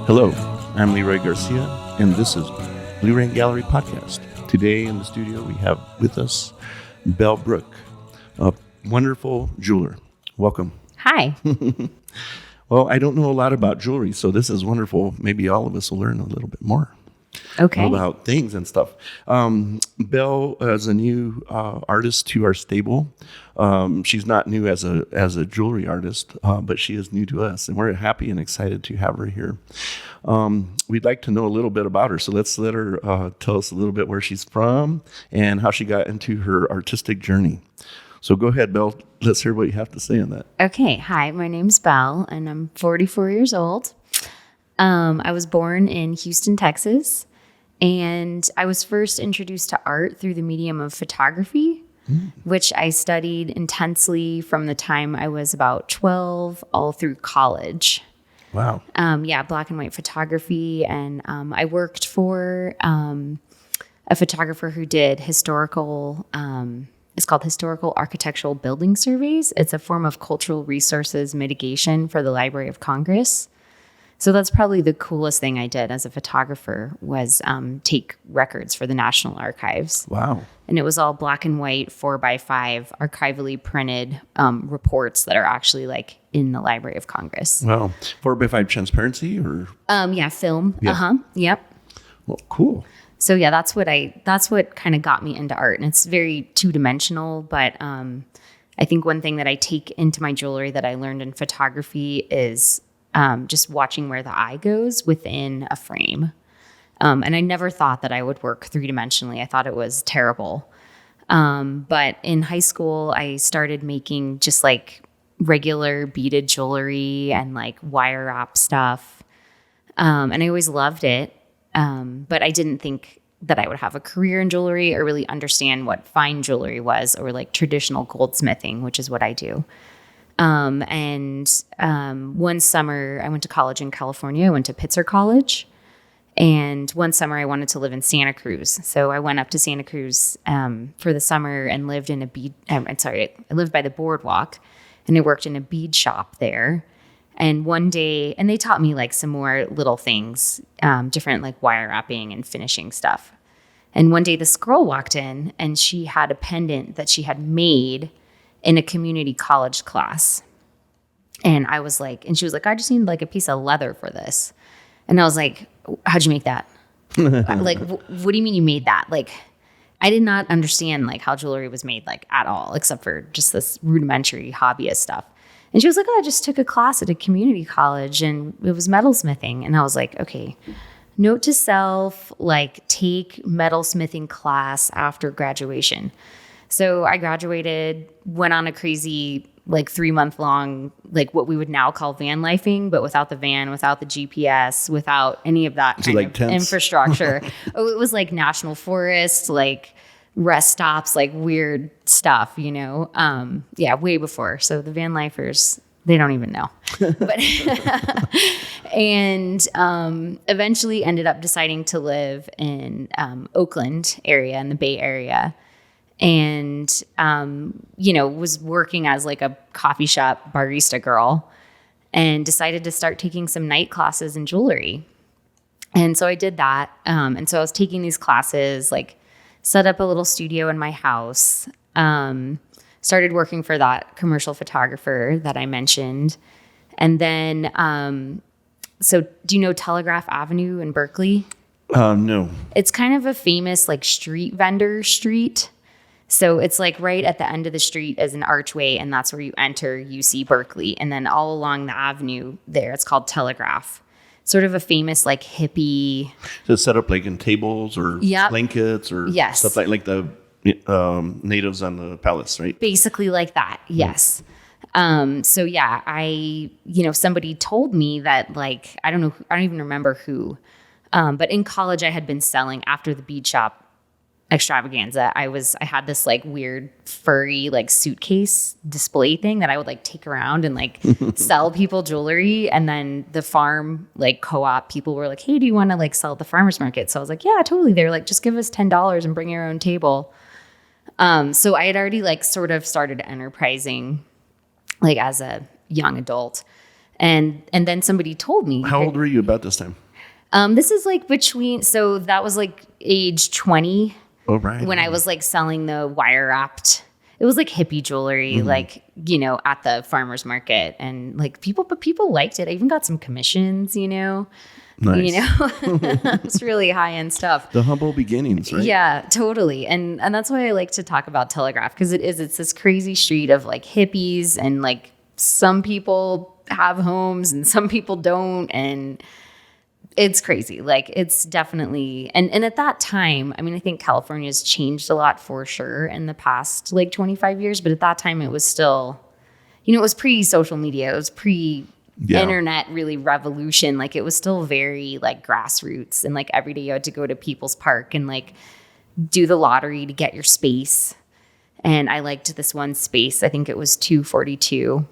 Hello, I'm Leroy Garcia, and this is Leroy and Gallery Podcast. Today in the studio we have with us Belle Brooke, a wonderful jeweler. Welcome. Hi. Well, I don't know a lot about jewelry, so this is wonderful. Maybe all of us will learn a little bit more. Okay. About things and stuff. Belle is a new artist to our stable. She's not new as a jewelry artist, but she is new to us, and we're happy and excited to have her here. We'd like to know a little bit about her, so let's let her tell us a little bit where she's from and how she got into her artistic journey. So go ahead, Belle. Let's hear what you have to say on that. Okay. Hi, my name's Belle, and I'm 44 years old. I was born in Houston, Texas, and I was first introduced to art through the medium of photography, which I studied intensely from the time I was about 12 all through college. Wow. Black and white photography. And I worked for a photographer who did historical, it's called historical architectural building surveys. It's a form of cultural resources mitigation for the Library of Congress. So that's probably the coolest thing I did as a photographer was take records for the National Archives. Wow. And it was all black and white, 4x5, archivally printed reports that are actually like in the Library of Congress. Wow. 4x5 transparency or? Film. Yeah. Yep. Well, cool. So yeah, that's what kind of got me into art. And it's very two-dimensional, but I think one thing that I take into my jewelry that I learned in photography is just watching where the eye goes within a frame. And I never thought that I would work three-dimensionally. I thought it was terrible. But in high school, I started making just like regular beaded jewelry and like wire wrap stuff. And I always loved it. But I didn't think that I would have a career in jewelry or really understand what fine jewelry was or like traditional goldsmithing, which is what I do. One summer I went to college in California. I went to Pitzer College. And one summer I wanted to live in Santa Cruz. So I went up to Santa Cruz for the summer and lived in I lived by the boardwalk and I worked in a bead shop there. And one day, and they taught me like some more little things, different like wire wrapping and finishing stuff. And one day this girl walked in and she had a pendant that she had made in a community college class. And I was like, and she was like, I just need like a piece of leather for this. And I was like, how'd you make that? Like, what do you mean you made that? Like, I did not understand like how jewelry was made like at all, except for just this rudimentary hobbyist stuff. And she was like, oh, I just took a class at a community college and it was metalsmithing. And I was like, okay, note to self, like take metalsmithing class after graduation. So I graduated, went on a crazy like 3-month long, like what we would now call van lifing, but without the van, without the GPS, without any of that kind of infrastructure. It was like national forest, like rest stops, like weird stuff, you know? Way before. So the van lifers, they don't even know. But and eventually ended up deciding to live in Oakland area, in the Bay Area. And, was working as like a coffee shop barista girl and decided to start taking some night classes in jewelry. And so I did that. And so I was taking these classes, like set up a little studio in my house, started working for that commercial photographer that I mentioned. And then, so do you know Telegraph Avenue in Berkeley? No. It's kind of a famous like street vendor street. So it's like right at the end of the street is an archway, and that's where you enter UC Berkeley. And then all along the avenue there, it's called Telegraph. Sort of a famous like hippie. So it's set up like in tables or blankets or stuff like the natives on the palace, right? Basically like that, yes. Somebody told me that like, I don't even remember who, but in college I had been selling after the bead shop extravaganza. I had this like weird furry like suitcase display thing that I would like take around and like sell people jewelry. And then the farm like co-op people were like, hey, do you want to like sell at the farmer's market? So I was like, yeah, totally. They were like, just give us $10 and bring your own table. So I had already like sort of started enterprising like as a young adult. And then somebody told me. How old were you about this time? This is like so that was like age 20. Oh, right. When I was like selling the wire wrapped, it was like hippie jewelry, like, at the farmer's market, and like people liked it. I even got some commissions, Nice. It's really high end stuff. The humble beginnings, right? Yeah, totally. And that's why I like to talk about Telegraph, because it's this crazy street of like hippies, and like some people have homes and some people don't. And it's crazy. Like it's definitely, and at that time, I mean, I think California's changed a lot for sure in the past like 25 years, but at that time it was still, it was pre-social media. It was pre-internet really revolution. Like it was still very like grassroots, and like every day you had to go to People's Park and like do the lottery to get your space. And I liked this one space. I think it was 242.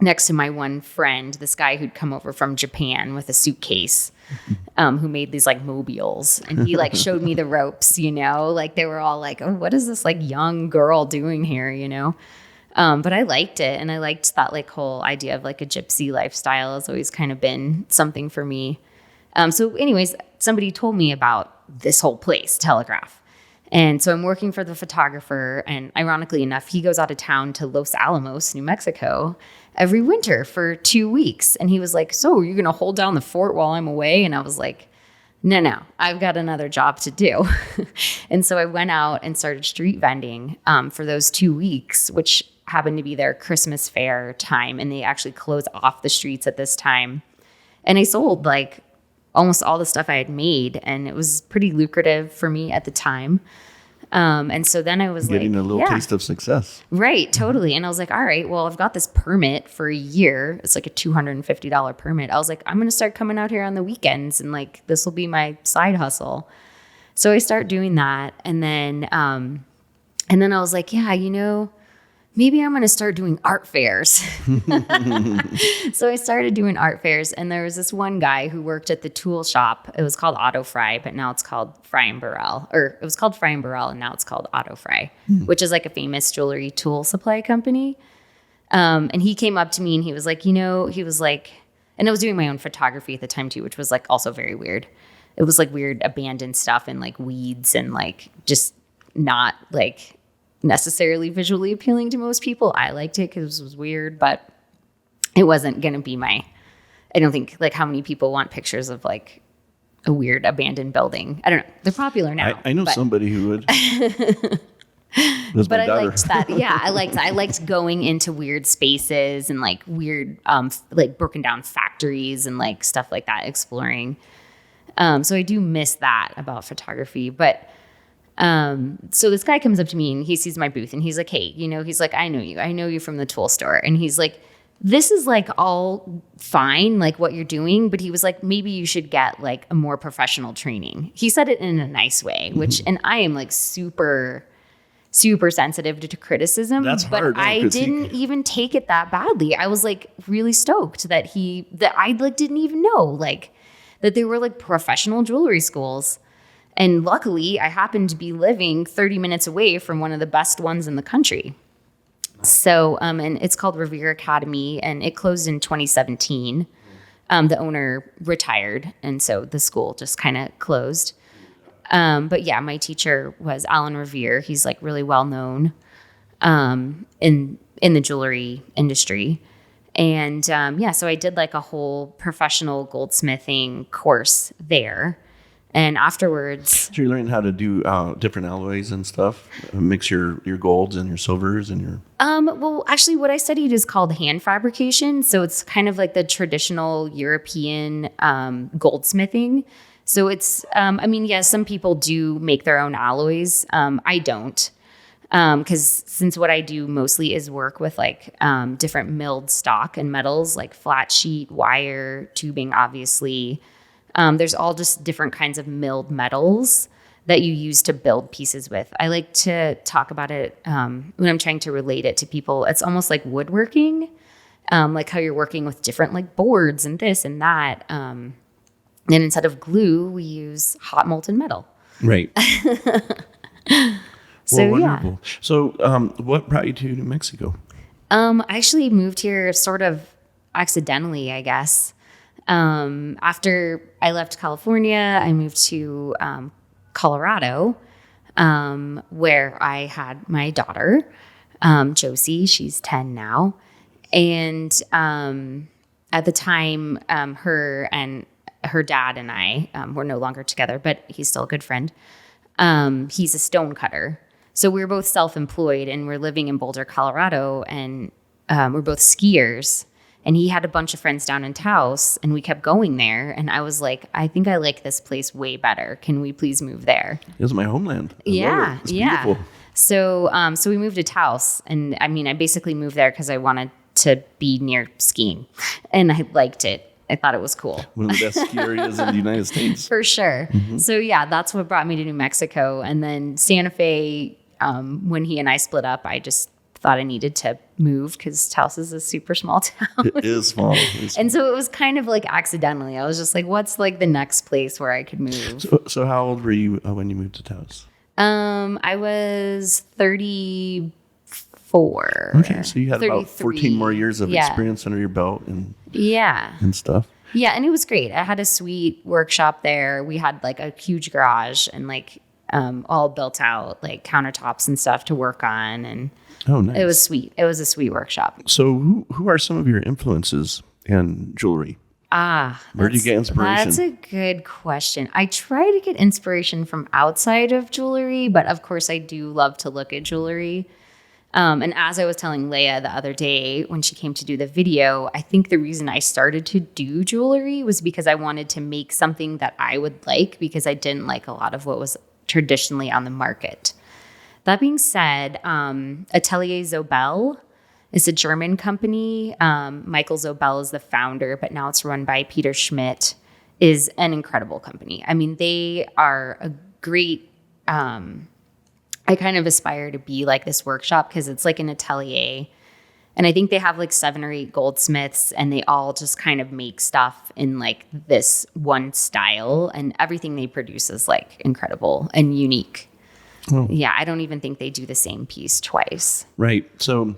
Next to my one friend, this guy who'd come over from Japan with a suitcase, who made these like mobiles, and he like showed me the ropes, like they were all like, oh, what is this like young girl doing here, but I liked it, and I liked that like whole idea of like a gypsy lifestyle has always kind of been something for me. So anyways, somebody told me about this whole place, Telegraph. And so I'm working for the photographer, and ironically enough, he goes out of town to Los Alamos, New Mexico, every winter for 2 weeks. And he was like, so you're going to hold down the fort while I'm away? And I was like, no, I've got another job to do. And so I went out and started street vending for those 2 weeks, which happened to be their Christmas fair time. And they actually close off the streets at this time. And I sold like almost all the stuff I had made, and it was pretty lucrative for me at the time. And so then I was getting like, a little taste of success. Right, totally. And I was like, all right, well, I've got this permit for a year. It's like a $250 permit. I was like, I'm going to start coming out here on the weekends, and like, this will be my side hustle. So I start doing that. And then I was like, yeah, maybe I'm going to start doing art fairs. So I started doing art fairs, and there was this one guy who worked at the tool shop. It was called Auto Fry, but now it's called Fry and Burrell, or it was called Fry and Burrell, and now it's called Auto Fry, which is like a famous jewelry tool supply company. And he came up to me, and he was like, and I was doing my own photography at the time too, which was like also very weird. It was like weird abandoned stuff and like weeds and like just not like necessarily visually appealing to most people. I liked it because it was weird, but it wasn't going to be I don't think like how many people want pictures of like a weird abandoned building. I don't know. They're popular now. I know somebody who would. That's but my daughter. I liked that. Yeah, I liked going into weird spaces and like weird, like broken down factories and like stuff like that, exploring. So I do miss that about photography, but so this guy comes up to me, and he sees my booth, and he's like, hey, he's like, I know you from the tool store. And he's like, this is like all fine, like what you're doing. But he was like, maybe you should get like a more professional training. He said it in a nice way, which, and I am like super, super sensitive to criticism. That's hard. But I didn't even take it that badly. I was like really stoked that I like didn't even know like that there were like professional jewelry schools. And luckily, I happened to be living 30 minutes away from one of the best ones in the country. So, and it's called Revere Academy, and it closed in 2017. The owner retired, and so the school just kind of closed. But yeah, my teacher was Alan Revere. He's like really well known in the jewelry industry. And so I did like a whole professional goldsmithing course there. And afterwards, so you're learning how to do different alloys and stuff, mix your golds and your silvers and your. Well, actually, what I studied is called hand fabrication. So it's kind of like the traditional European goldsmithing. So it's, some people do make their own alloys. I don't, because since what I do mostly is work with like different milled stock and metals, like flat sheet, wire, tubing, obviously. There's all just different kinds of milled metals that you use to build pieces with. I like to talk about it when I'm trying to relate it to people. It's almost like woodworking, like how you're working with different like boards and this and that. And instead of glue, we use hot molten metal. Right. So, wonderful. So what brought you to New Mexico? I actually moved here sort of accidentally, I guess. After I left California, I moved to Colorado, where I had my daughter, Josie. She's 10 now. And at the time, her dad and I were no longer together, but he's still a good friend. He's a stone cutter. So we were both self-employed, and we're living in Boulder, Colorado, and we're both skiers. And he had a bunch of friends down in Taos, and we kept going there. And I was like, I think I like this place way better. Can we please move there? It was my homeland. I yeah, love it. It's yeah. beautiful. So we moved to Taos, and I mean, I basically moved there because I wanted to be near skiing, and I liked it. I thought it was cool. One of the best ski areas in the United States. For sure. So yeah, that's what brought me to New Mexico. And then Santa Fe, when he and I split up, I just thought I needed to move because Taos is a super small town. It is small. And so it was kind of like accidentally. I was just like, what's like the next place where I could move? So how old were you when you moved to Taos? I was 34. Okay, so you had about 33. 14 more years of experience under your belt and stuff. Yeah, and it was great. I had a sweet workshop there. We had like a huge garage and like all built out, like countertops and stuff to work on. And nice. It was sweet. It was a sweet workshop. So who are some of your influences in jewelry? Where do you get inspiration? That's a good question. I try to get inspiration from outside of jewelry, but of course I do love to look at jewelry. And as I was telling Leia the other day when she came to do the video, I think the reason I started to do jewelry was because I wanted to make something that I would like because I didn't like a lot of what was traditionally on the market. That being said, Atelier Zobel is a German company. Michael Zobel is the founder, but now it's run by Peter Schmidt, is an incredible company. I mean, they are a great... I kind of aspire to be like this workshop because it's like an atelier. And I think they have like 7 or 8 goldsmiths, and they all just kind of make stuff in like this one style, and everything they produce is like incredible and unique. Oh. Yeah, I don't even think they do the same piece twice. Right. So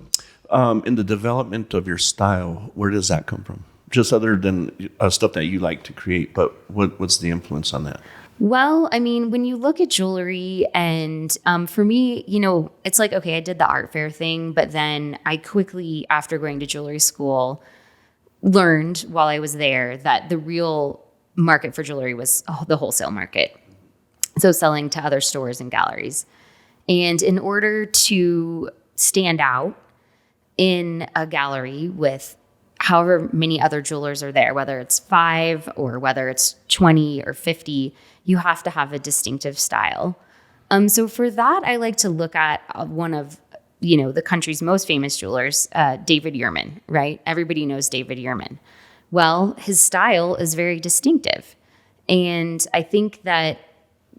in the development of your style, where does that come from? Just other than stuff that you like to create, but what's the influence on that? Well, I mean, when you look at jewelry and for me, you know, it's like, okay, I did the art fair thing, but then I quickly, after going to jewelry school, learned while I was there that the real market for jewelry was the wholesale market. So selling to other stores and galleries. And in order to stand out in a gallery with however many other jewelers are there, whether it's 5 or whether it's 20 or 50, you have to have a distinctive style. So for that, I like to look at one of, the country's most famous jewelers, David Yurman, right? Everybody knows David Yurman. Well, his style is very distinctive. And I think that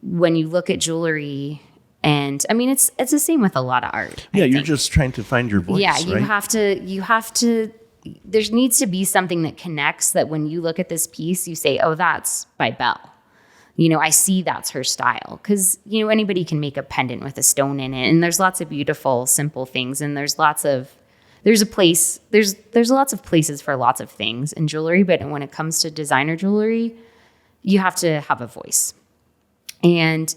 when you look at jewelry, and I mean, it's the same with a lot of art. Yeah, you're just trying to find your voice, yeah, you right? have to, there needs to be something that connects, that when you look at this piece, you say, oh, that's by Belle. I see that's her style. Because, anybody can make a pendant with a stone in it. And there's lots of beautiful, simple things. And there's lots of places for lots of things in jewelry. But when it comes to designer jewelry, you have to have a voice. And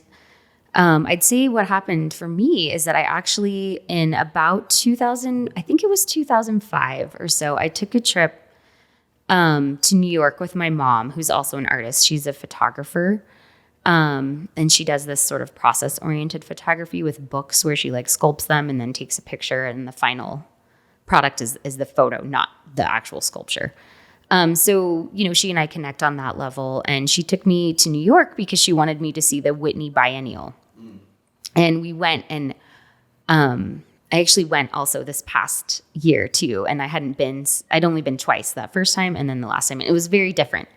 I'd say what happened for me is that I actually, in about 2005 or so, I took a trip to New York with my mom, who's also an artist. She's a photographer. And she does this sort of process-oriented photography with books where she like sculpts them and then takes a picture, and the final product is the photo, not the actual sculpture. So, she and I connect on that level, and she took me to New York because she wanted me to see the Whitney Biennial. And we went, and I actually went also this past year too. And I'd only been twice, that first time and then the last time. And it was very different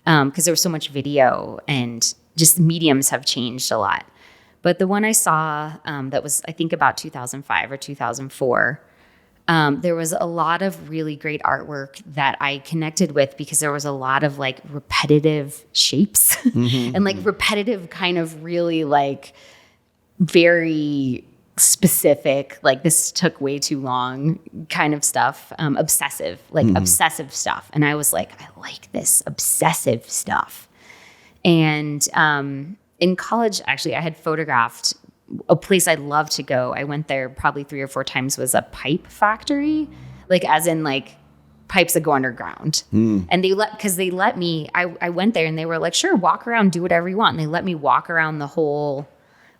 because there was so much video, and just mediums have changed a lot. But the one I saw that was, I think, about 2005 or 2004, there was a lot of really great artwork that I connected with because there was a lot of like repetitive shapes and like repetitive kind of really like very specific, like this took way too long kind of stuff, obsessive, like obsessive stuff. And I was like, I like this obsessive stuff. And in college, actually, I had photographed a place I'd love to go. I went there probably 3 or 4 times, was a pipe factory, like as in like pipes that go underground. And they let me, I went there and they were like, sure, walk around, do whatever you want. And they let me walk around the whole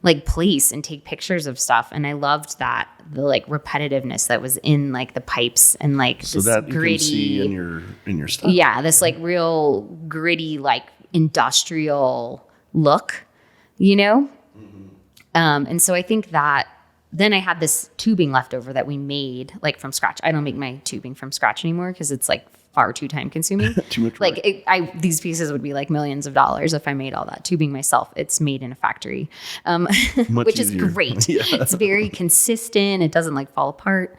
like place and take pictures of stuff. And I loved that, the like repetitiveness that was in like the pipes and like So this that gritty, you can see in your stuff. yeah, this like real gritty, like industrial look, you know? And so I think that then I had this tubing left over that we made like from scratch. I don't make my tubing from scratch anymore because it's like far too time consuming. Too much work. Like these pieces would be like millions of dollars if I made all that tubing myself. It's made in a factory, which easier. is great. Yeah. It's very consistent. It doesn't like fall apart.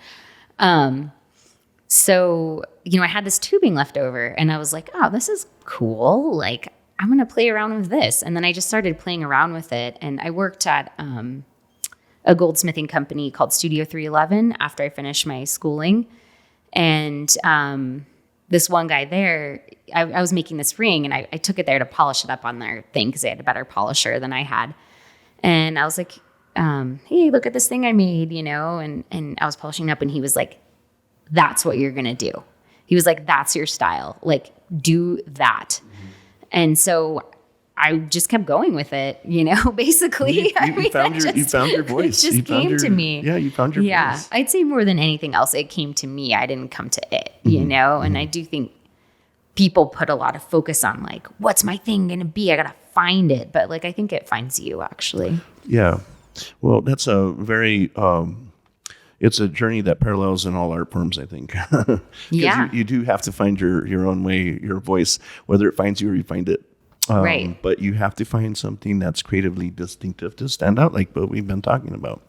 So, you know, I had this tubing left over and I was like, oh, this is cool. Like, I'm going to play around with this. And then I just started playing around with it. And I worked at a goldsmithing company called Studio 311 after I finished my schooling. And this one guy there, I was making this ring and I took it there to polish it up on their thing because they had a better polisher than I had. And I was like, hey, look at this thing I made, you know, and I was polishing it up and he was like, that's what you're going to do. He was like, that's your style. Like, do that. And so I just kept going with it, you know, basically. You found your voice. It just came to me. Yeah, you found your voice. Yeah, I'd say more than anything else, it came to me. I didn't come to it, you know? And I do think people put a lot of focus on like, what's my thing going to be? I got to find it. But like, I think it finds you actually. Yeah. Well, that's a very, it's a journey that parallels in all art forms, I think. Yeah. You do have to find your own way, your voice, whether it finds you or you find it. Right. But you have to find something that's creatively distinctive to stand out, like what we've been talking about.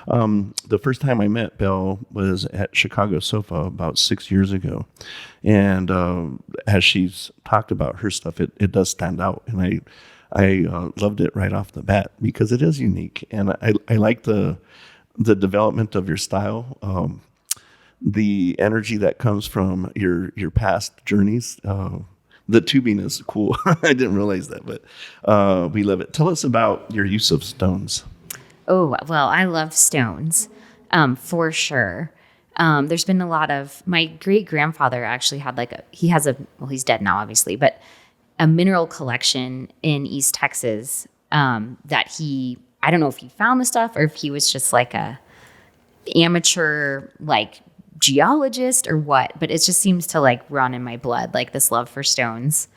The first time I met Belle was at Chicago Sofa about 6 years ago. And as she's talked about her stuff, it does stand out. And I loved it right off the bat because it is unique. And I like the development of your style, the energy that comes from your past journeys. The tubing is cool. I didn't realize that, but we love it. Tell us about your use of stones. Oh, well, I love stones, for sure. There's been a lot of, my great grandfather actually had he's dead now, obviously, but a mineral collection in East Texas that I don't know if he found the stuff or if he was just like a amateur, like geologist or what, but it just seems to like run in my blood, like this love for stones.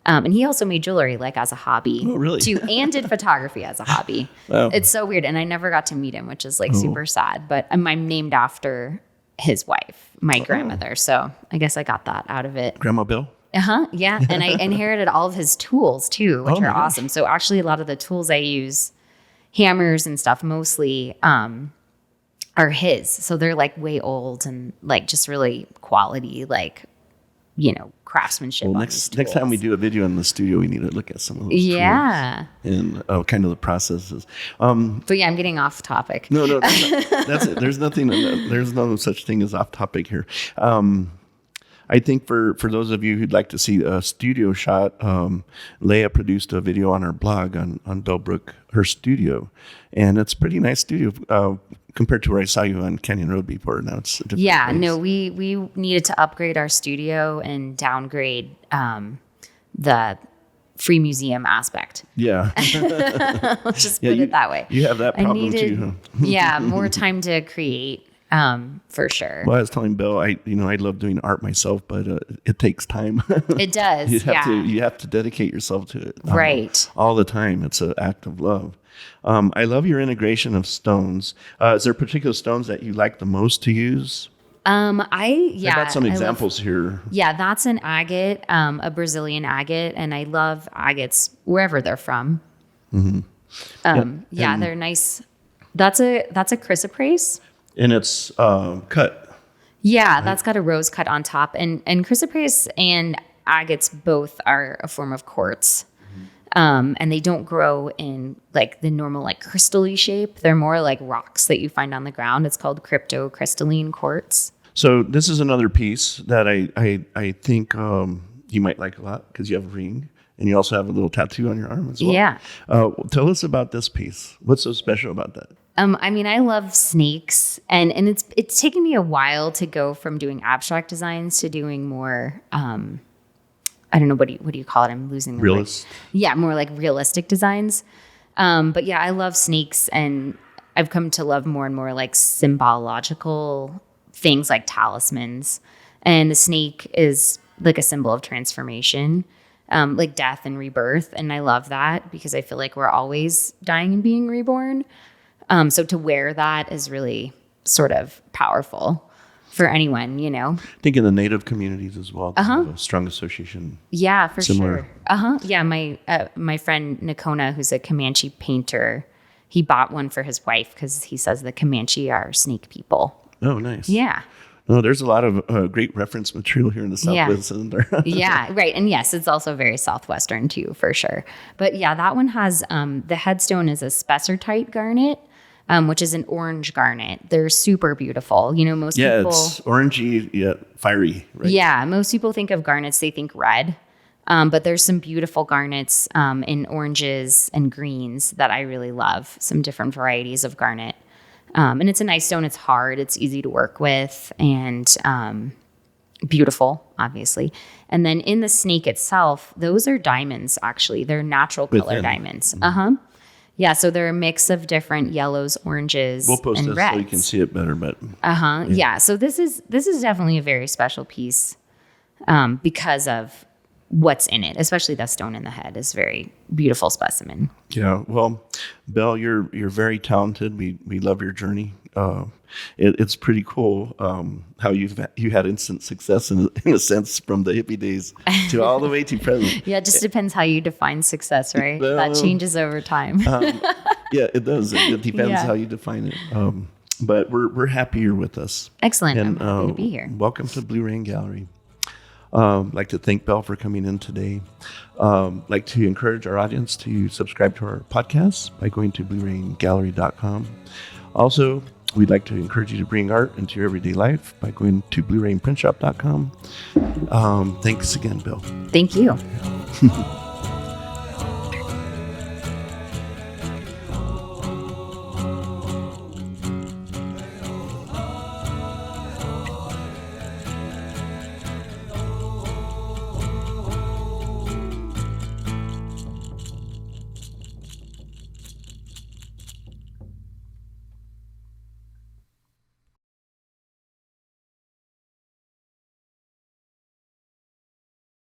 And he also made jewelry like as a hobby. Oh, really? Too, and did photography as a hobby. Wow. It's so weird. And I never got to meet him, which is like super sad, but I'm named after his wife, my grandmother. So I guess I got that out of it. Grandma Bill? Yeah. And I inherited all of his tools too, which Oh, my are gosh. awesome. So actually a lot of the tools I use, hammers and stuff mostly, are his. So they're like way old and like just really quality, like, you know, craftsmanship. Well, on next these time we tools. do a video in the studio, we need to look at some of those Yeah. tools and kind of the processes. But yeah, I'm getting off topic. No, that's it. There's no such thing as off topic here. I think for those of you who'd like to see a studio shot, Leia produced a video on her blog on Belle Brooke, her studio, and it's a pretty nice studio compared to where I saw you on Canyon Road before. Now it's a different place. No, we needed to upgrade our studio and downgrade the free museum aspect. Yeah. Let's just put it that way. You have that problem too, huh? More time to create, for sure. Well, I was telling Bill, I love doing art myself, but it takes time. It does. You have to dedicate yourself to it. Right. All the time. It's an act of love. I love your integration of stones. Is there particular stones that you like the most to use? I got some examples here. Yeah, that's an agate, a Brazilian agate, and I love agates wherever they're from. Mm-hmm. They're nice. That's a chrysoprase. And it's cut. Yeah, right? That's got a rose cut on top, and chrysoprase and agates both are a form of quartz. And they don't grow in like the normal like crystal-y shape. They're more like rocks that you find on the ground. It's called cryptocrystalline quartz. So this is another piece that I think you might like a lot because you have a ring and you also have a little tattoo on your arm as well. Yeah. Tell us about this piece. What's so special about that? I mean, I love snakes, and it's taken me a while to go from doing abstract designs to doing more. I don't know what do you call it? I'm losing the Realist. word. Yeah, more like realistic designs. But yeah, I love snakes, and I've come to love more and more like symbological things like talismans. And the snake is like a symbol of transformation, like death and rebirth. And I love that because I feel like we're always dying and being reborn. So to wear that is really sort of powerful for anyone, you know. I think in the Native communities as well. A strong association. Yeah, for Similar. sure. Yeah, my friend Nakona, who's a Comanche painter, he bought one for his wife because he says the Comanche are snake people. Oh, nice. Yeah. No, there's a lot of great reference material here in the Southwest. Isn't there? Yeah, right. And yes, it's also very Southwestern too, for sure. But yeah, that one has, the headstone is a spessartite garnet, which is an orange garnet. They're super beautiful. You know, most people... it's orangey, yet fiery, right? Yeah, most people think of garnets, they think red. But there's some beautiful garnets in oranges and greens that I really love, some different varieties of garnet. And it's a nice stone. It's hard. It's easy to work with and beautiful, obviously. And then in the snake itself, those are diamonds, actually. They're natural color diamonds. Yeah, so they're a mix of different yellows, oranges, We'll post and this reds. so you can see it better. But Yeah, so this is definitely a very special piece because of what's in it, especially that stone in the head is very beautiful specimen. yeah, well, Belle, you're very talented. We love your journey. It's pretty cool how you had instant success in a sense from the hippie days to all the way to present. Yeah, it just depends how you define success, right? That changes over time. Yeah, it does. It depends Yeah. how you define it. But we're happy you're with us. Excellent. And I'm happy to be here. Welcome to Blue Rain Gallery. Like to thank Belle for coming in today. Like to encourage our audience to subscribe to our podcast by going to blueraingallery.com. Also, we'd like to encourage you to bring art into your everyday life by going to bluerainprintshop.com. Thanks again, Belle. Thank you.